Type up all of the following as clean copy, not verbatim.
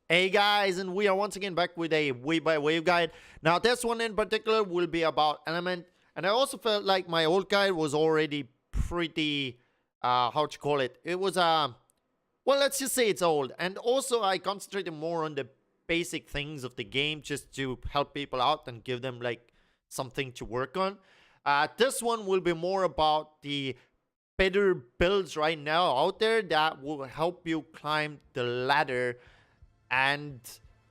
Hey guys, and we are once again back with a wave by wave guide. Now this one in particular will be about element, and I also felt like my old guide was already pretty, how to call it? It was well, let's just say it's old, and also I concentrated more on the basic things of the game just to help people out and give them like something to work on. This one will be more about the better builds right now out there that will help you climb the ladder, and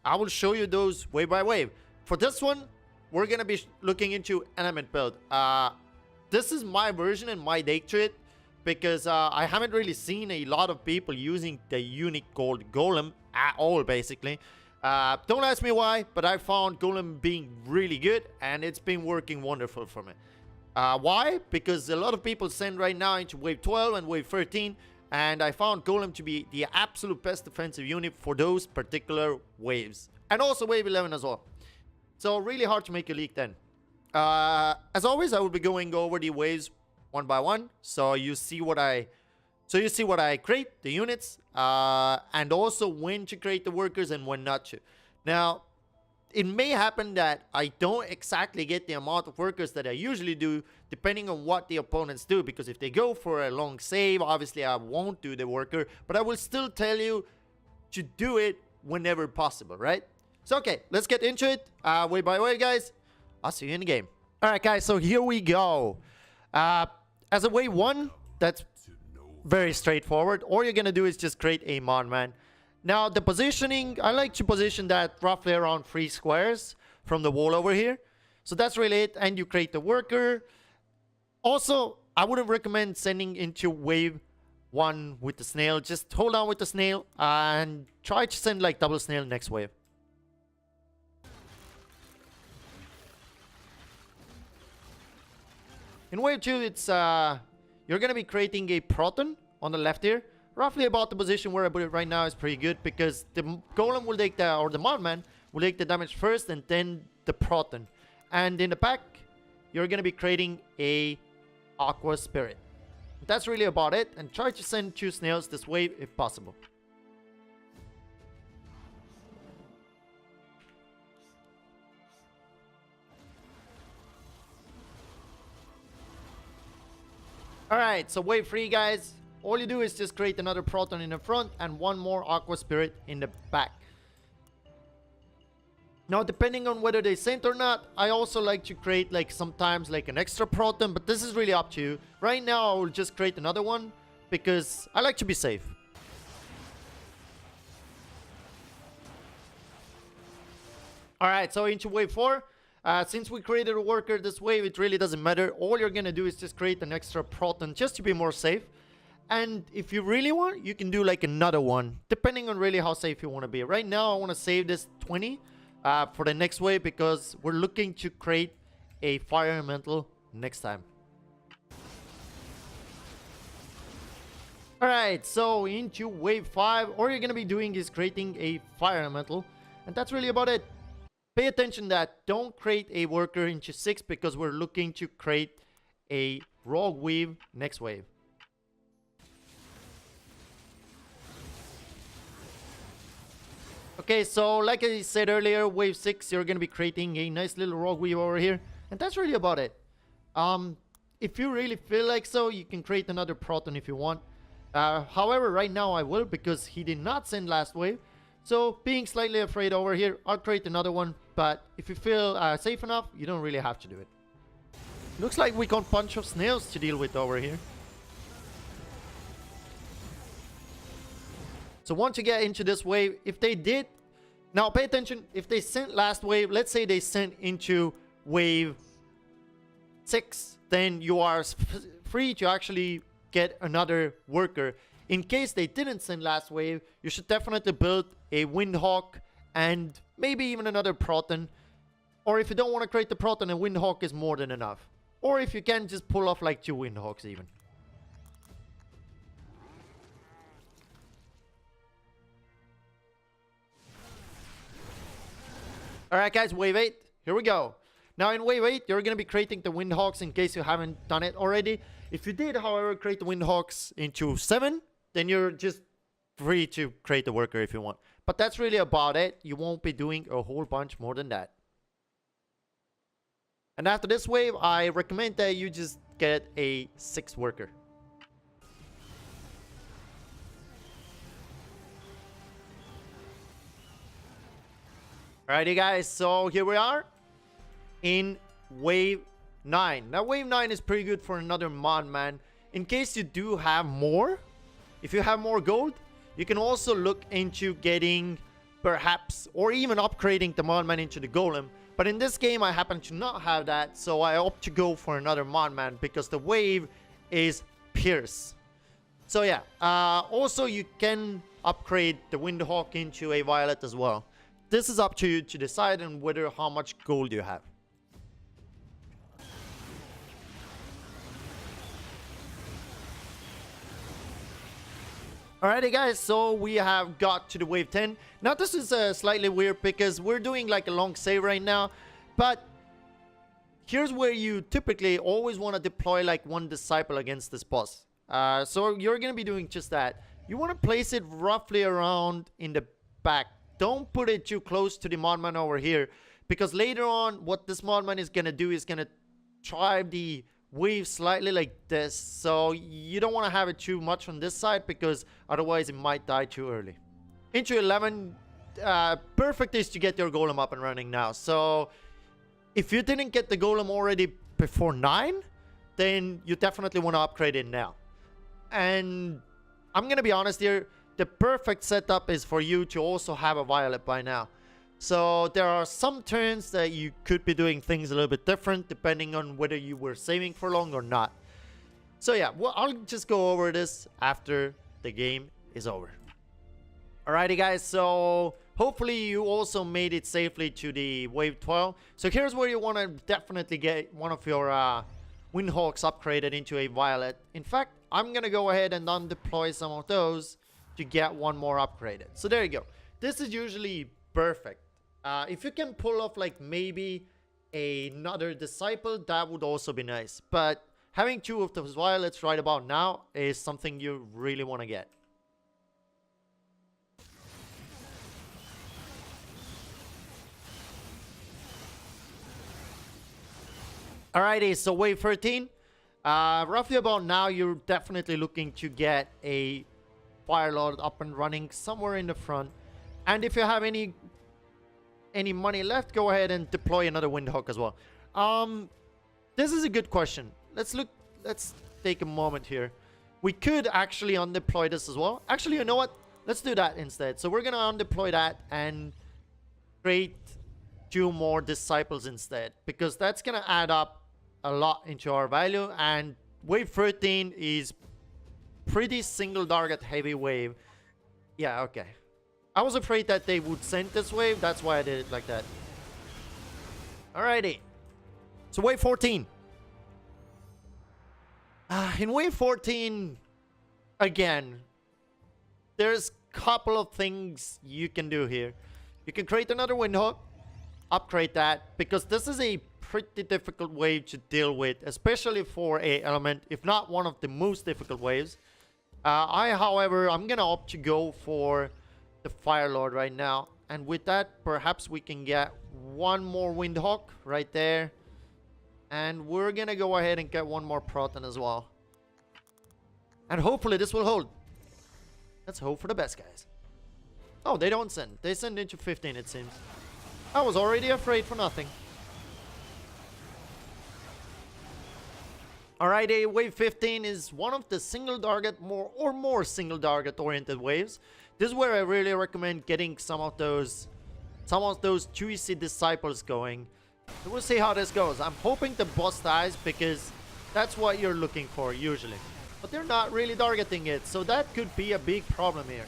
I will show you those wave by wave. For this one, we're gonna be looking into element build. This is my version and my take to it because I haven't really seen a lot of people using the unique gold golem at all, basically. Don't ask me why, but I found golem being really good and it's been working wonderful for me. Why? Because a lot of people send right now into wave 12 and wave 13, and I found golem to be the absolute best defensive unit for those particular waves, and also wave 11 as well. So really hard to make a leak then. As always, I will be going over the waves one by one, so you see what I create, the units, and also when to create the workers and when not to. Now, it may happen that I don't exactly get the amount of workers that I usually do, depending on what the opponents do. Because if they go for a long save, obviously I won't do the worker, but I will still tell you to do it whenever possible, right? So, okay, let's get into it. Wave by wave, guys. I'll see you in the game. All right, guys, so here we go. As a wave 1, that's very straightforward. All you're going to do is just create a mod, man. Now, the positioning, I like to position that roughly around 3 squares from the wall over here. So that's really it. And you create the worker. Also, I wouldn't recommend sending into wave 1 with the snail. Just hold on with the snail and try to send like double snail next wave. In wave 2, it's you're going to be creating a proton on the left here. Roughly about the position where I put it right now is pretty good, because the golem will take the, or the modman will take the damage first and then the proton. And in the back, you're going to be creating a aqua spirit. That's really about it, and try to send 2 snails this wave if possible. Alright, so wave 3, guys. All you do is just create another proton in the front and 1 more aqua spirit in the back. Now, depending on whether they sent or not, I also like to create like sometimes like an extra proton, but this is really up to you. Right now, I will just create another one because I like to be safe. Alright, so into wave 4. Since we created a worker this wave, it really doesn't matter. All you're gonna do is just create an extra proton just to be more safe. And if you really want, you can do like another one, depending on really how safe you want to be. Right now, I want to save this 20 for the next wave because we're looking to create a fire elemental next time. Alright, so into wave 5, all you're going to be doing is creating a fire elemental. And that's really about it. Pay attention that don't create a worker into 6 because we're looking to create a rogue weave next wave. Okay, so like I said earlier, wave 6, you're going to be creating a nice little rogue weave over here. And that's really about it. If you really feel like so, you can create another proton if you want. However, right now I will because he did not send last wave. So being slightly afraid over here, I'll create another one. But if you feel safe enough, you don't really have to do it. Looks like we got a bunch of snails to deal with over here. So once you get into this wave, if they did, now pay attention, if they sent last wave, let's say they sent into wave 6, then you are free to actually get another worker. In case they didn't send last wave, you should definitely build a Windhawk and maybe even another proton. Or if you don't want to create the proton, a Windhawk is more than enough. Or if you can, just pull off like 2 Windhawks even. Alright guys, wave 8, here we go. Now in wave 8, you're going to be creating the Windhawks in case you haven't done it already. If you did, however, create the Windhawks into 7, then you're just free to create the worker if you want. But that's really about it. You won't be doing a whole bunch more than that. And after this wave, I recommend that you just get a 6 worker. Alrighty guys, so here we are in wave 9. Now wave 9 is pretty good for another mod, man. In case you do have more, if you have more gold, you can also look into getting perhaps or even upgrading the mod man into the golem. But in this game I happen to not have that, so I opt to go for another mod man because the wave is Pierce. So yeah, also you can upgrade the Windhawk into a Violet as well. This is up to you to decide on whether how much gold you have. Alrighty guys, so we have got to the wave 10. Now this is slightly weird because we're doing like a long save right now. But here's where you typically always want to deploy like one disciple against this boss. So you're going to be doing just that. You want to place it roughly around in the back. Don't put it too close to the modman over here. Because later on, what this modman is going to do is going to drive the wave slightly like this. So you don't want to have it too much on this side because otherwise it might die too early. Into 11, perfect is to get your golem up and running now. So if you didn't get the golem already before 9, then you definitely want to upgrade it now. And I'm going to be honest here, the perfect setup is for you to also have a Violet by now. So there are some turns that you could be doing things a little bit different depending on whether you were saving for long or not. So yeah, well, I'll just go over this after the game is over. Alrighty guys, so hopefully you also made it safely to the wave 12. So here's where you want to definitely get one of your Windhawks upgraded into a Violet. In fact, I'm going to go ahead and undeploy some of those to get one more upgraded. So there you go. This is usually perfect. If you can pull off like maybe another disciple, that would also be nice. But having 2 of those Violets right about now is something you really want to get. Alrighty, so wave 13. Roughly about now, you're definitely looking to get a Firelord up and running somewhere in the front. And if you have any money left, go ahead and deploy another Windhawk as well. This is a good question. Let's take a moment here. We could actually undeploy this as well. Actually, you know what? Let's do that instead. So we're gonna undeploy that and create 2 more disciples instead, because that's gonna add up a lot into our value. And wave 13 is pretty single target heavy wave. Yeah, okay. I was afraid that they would send this wave. That's why I did it like that. Alrighty. So wave 14. In wave 14, again, there's a couple of things you can do here. You can create another Windhawk, upgrade that, because this is a pretty difficult wave to deal with, especially for a element, if not one of the most difficult waves. However, I'm gonna opt to go for the Firelord right now, and with that perhaps we can get 1 more Windhawk right there, and we're gonna go ahead and get 1 more Proton as well, and hopefully this will hold. Let's hope for the best, guys. Oh, they don't send. They send into 15, it seems. I was already afraid for nothing. Alright, wave 15 is one of the single target more single target oriented waves. This is where I really recommend getting some of those juicy disciples going. So we'll see how this goes. I'm hoping the boss dies because that's what you're looking for usually. But they're not really targeting it, so that could be a big problem here.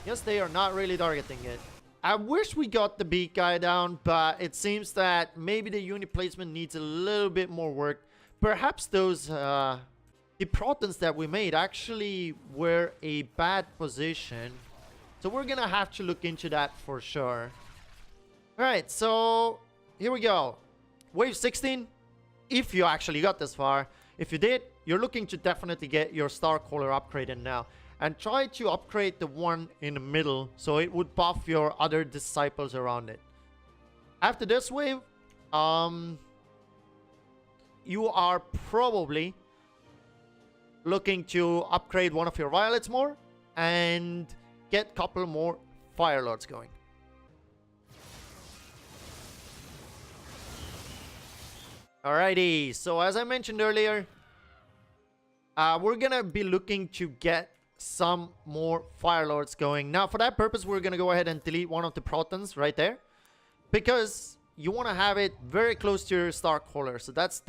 Yes, they are not really targeting it. I wish we got the beak guy down, but it seems that maybe the unit placement needs a little bit more work. Perhaps those the Protons that we made actually were a bad position. So we're gonna have to look into that for sure. Alright, so here we go. Wave 16. If you actually got this far. If you did, you're looking to definitely get your Star Caller upgraded now. and try to upgrade the one in the middle so it would buff your other disciples around it. After this wave, you are probably looking to upgrade one of your violets more and get a couple more fire lords going. Alrighty, so as I mentioned earlier, we're gonna be looking to get some more fire lords going. Now for that purpose, we're gonna go ahead and delete one of the protons right there, because you want to have it very close to your star caller. So that's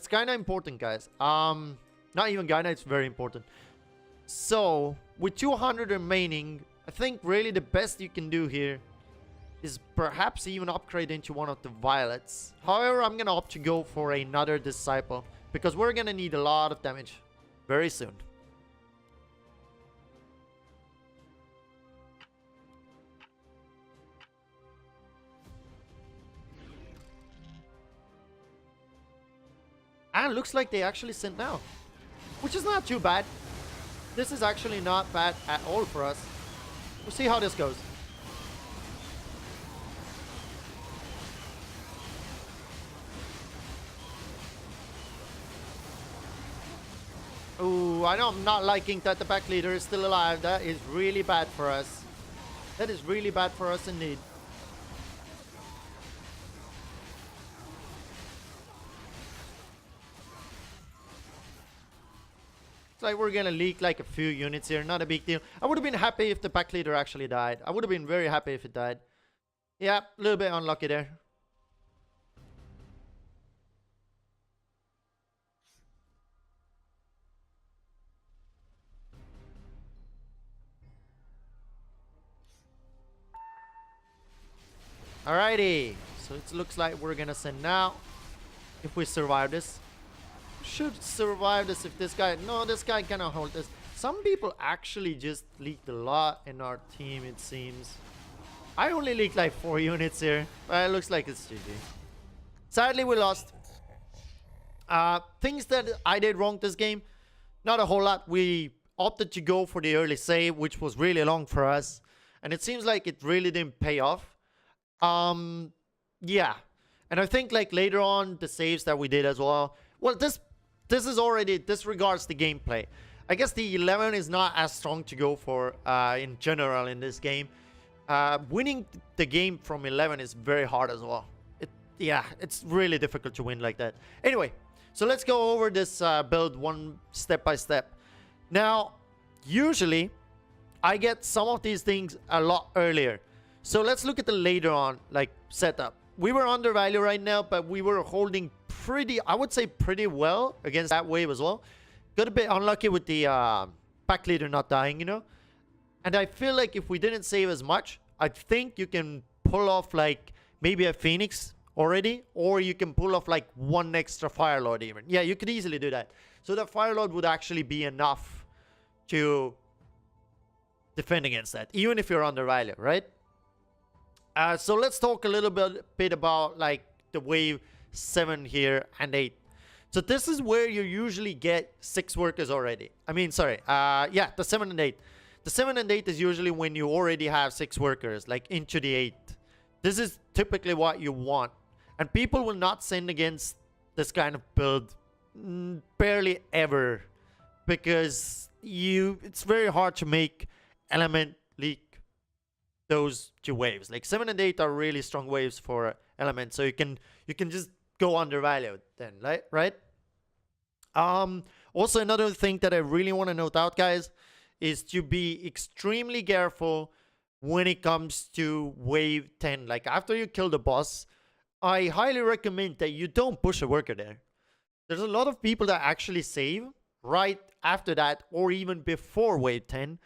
kind of important, guys. Not even kinda, it's very important. So with 200 remaining, I think really the best you can do here is perhaps even upgrade into one of the violets. However, I'm gonna opt to go for another disciple because we're gonna need a lot of damage very soon. And looks like they actually sent now, which is not too bad. This is actually not bad at all for us. We'll see how this goes. Ooh, I know I'm not liking that the back leader is still alive. That is really bad for us. That is really bad for us indeed. Like we're gonna leak like a few units here, not a big deal. I would have been happy if the pack leader actually died. I would have been very happy if it died. Yeah, a little bit unlucky there. Alrighty, so it looks like we're gonna send now. If we survive this, should survive this. If this guy, no, this guy cannot hold this. Some people actually just leaked a lot in our team, it seems. I only leaked like 4 units here, but it looks like it's GG. Sadly, we lost. Things that I did wrong this game, not a whole lot. We opted to go for the early save, which was really long for us, and it seems like it really didn't pay off. Yeah, and I think like later on the saves that we did as well. Well, this is already disregards the gameplay. I guess the 11 is not as strong to go for in general in this game. Winning the game from 11 is very hard as well. Yeah, it's really difficult to win like that. Anyway, so let's go over this build one step by step. Now, usually I get some of these things a lot earlier. So let's look at the later on like setup. We were undervalued right now, but we were holding pretty, I would say pretty well against that wave as well. Got a bit unlucky with the pack leader not dying, you know. And I feel like if we didn't save as much, I think you can pull off like maybe a Phoenix already, or you can pull off like 1 extra Fire Lord even. Yeah, you could easily do that. So that Fire Lord would actually be enough to defend against that, even if you're undervalued, right? So let's talk a little bit about like the wave 7 here and 8. So this is where you usually get 6 workers already. I mean, sorry. Yeah, the 7 and 8. The 7 and 8 is usually when you already have 6 workers, like into the 8. This is typically what you want. And people will not send against this kind of build barely ever, because it's very hard to make element leak those 2 waves. Like 7 and 8 are really strong waves for element, so you can just go undervalued then, right? Also, another thing that I really want to note out, guys, is to be extremely careful when it comes to wave 10. Like after you kill the boss, I highly recommend that you don't push a worker there. There's a lot of people that actually save right after that, or even before wave 10.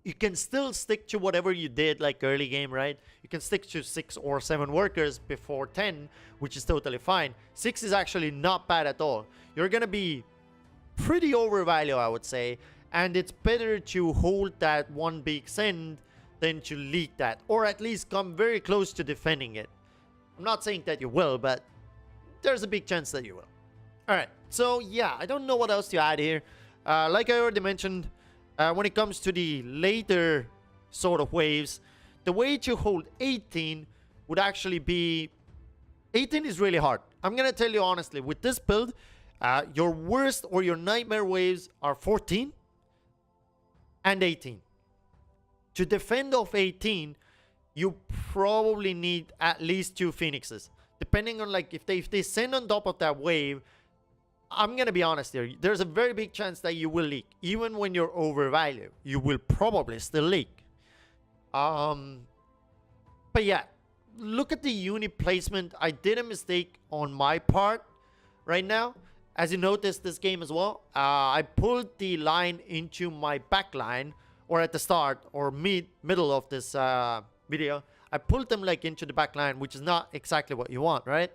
You can still stick to whatever you did like early game, right? You can stick to 6 or 7 workers before 10, which is totally fine. 6 is actually not bad at all. You're gonna be pretty overvalued, I would say, and it's better to hold that 1 big send than to leak that, or at least come very close to defending it. I'm not saying that you will, but there's a big chance that you will. Alright, so yeah, I don't know what else to add here. Like I already mentioned, when it comes to the later sort of waves, the way to hold 18 would actually be... 18 is really hard. I'm gonna tell you honestly, with this build, your worst or your nightmare waves are 14 and 18. To defend off 18, you probably need at least 2 Phoenixes. Depending on, like, if they send on top of that wave, I'm gonna be honest here, there's a very big chance that you will leak. Even when you're overvalued, you will probably still leak. But yeah, look at the unit placement. I did a mistake on my part right now. As you noticed this game as well, I pulled the line into my back line, or at the start or middle of this video. I pulled them like into the back line, which is not exactly what you want, right?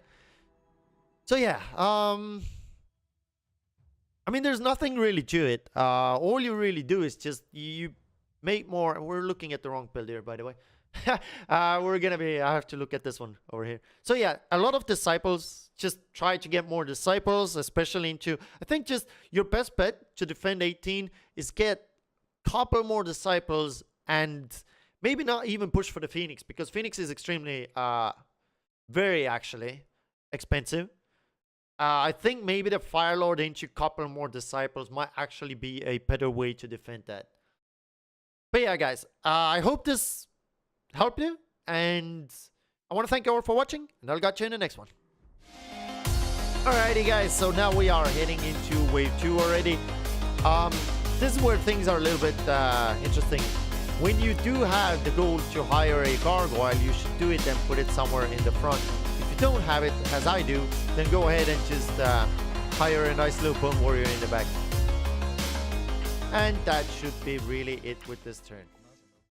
So yeah, I mean, there's nothing really to it. All you really do is just you make more. We're looking at the wrong build here, by the way. I have to look at this one over here. So yeah, a lot of disciples, just try to get more disciples, especially into, I think just your best bet to defend 18 is get a couple more disciples, and maybe not even push for the Phoenix, because Phoenix is extremely, very actually expensive. I think maybe the Fire Lord into a couple more disciples might actually be a better way to defend that. But yeah, guys, I hope this helped you, and I want to thank you all for watching, and I'll catch you in the next one. Alrighty, guys, so now we are heading into wave 2 already. This is where things are a little bit interesting. When you do have the goal to hire a gargoyle, you should do it and put it somewhere in the front. If you don't have it, as I do, then go ahead and just hire a nice little bone warrior in the back. And that should be really it with this turn.